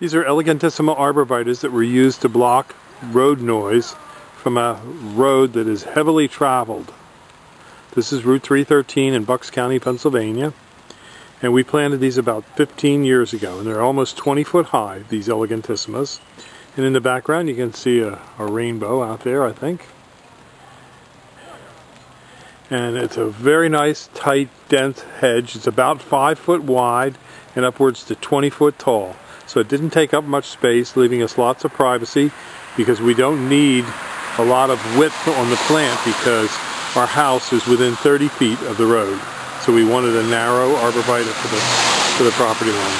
These are elegantissima arborvitaes that were used to block road noise from a road that is heavily traveled. This is Route 313 in Bucks County, Pennsylvania. And we planted these about 15 years ago, and they're almost 20 foot high, these elegantissimas. And in the background you can see a rainbow out there, I think. And it's a very nice, tight, dense hedge. It's about 5 foot wide and upwards to 20 foot tall. So it didn't take up much space, leaving us lots of privacy, because we don't need a lot of width on the plant because our house is within 30 feet of the road. So we wanted a narrow arborvitae for the property line.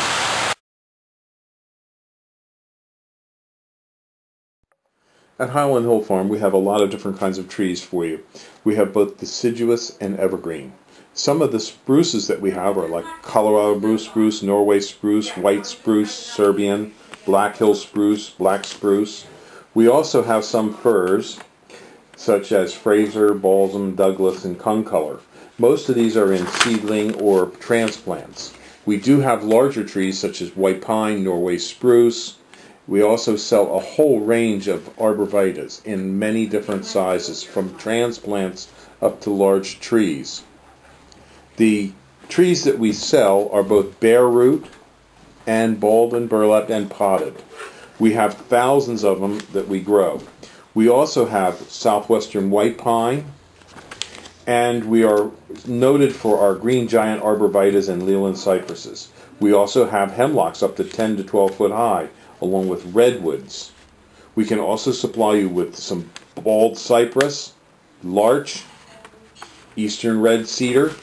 At Highland Hill Farm we have a lot of different kinds of trees for you. We have both deciduous and evergreen. Some of the spruces that we have are like Colorado blue spruce, Norway spruce, white spruce, Serbian, Black Hill spruce, black spruce. We also have some firs such as Fraser, balsam, Douglas, and concolor. Most of these are in seedling or transplants. We do have larger trees such as white pine, Norway spruce. We also sell a whole range of arborvitaes in many different sizes, from transplants up to large trees. The trees that we sell are both bare root and balled and burlapped and potted. We have thousands of them that we grow. We also have southwestern white pine, and we are noted for our green giant arborvitaes and Leland cypresses. We also have hemlocks up to 10 to 12 foot high, along with redwoods. We can also supply you with some bald cypress, larch, eastern red cedar.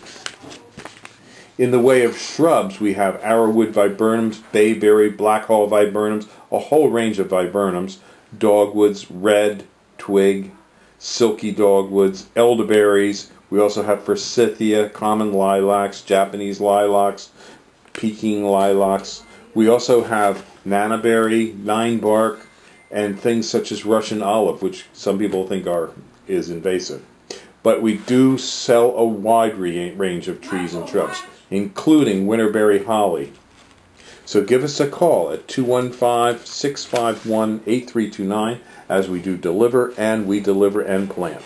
In the way of shrubs, we have arrowwood viburnums, bayberry, blackhaw viburnums, a whole range of viburnums, dogwoods, red, twig, silky dogwoods, elderberries. We also have forsythia, common lilacs, Japanese lilacs, Peking lilacs. We also have nannyberry, ninebark, and things such as Russian olive, which some people think is invasive. But we do sell a wide range of trees and shrubs, including winterberry holly. So give us a call at 215-651-8329 as we do deliver and plant.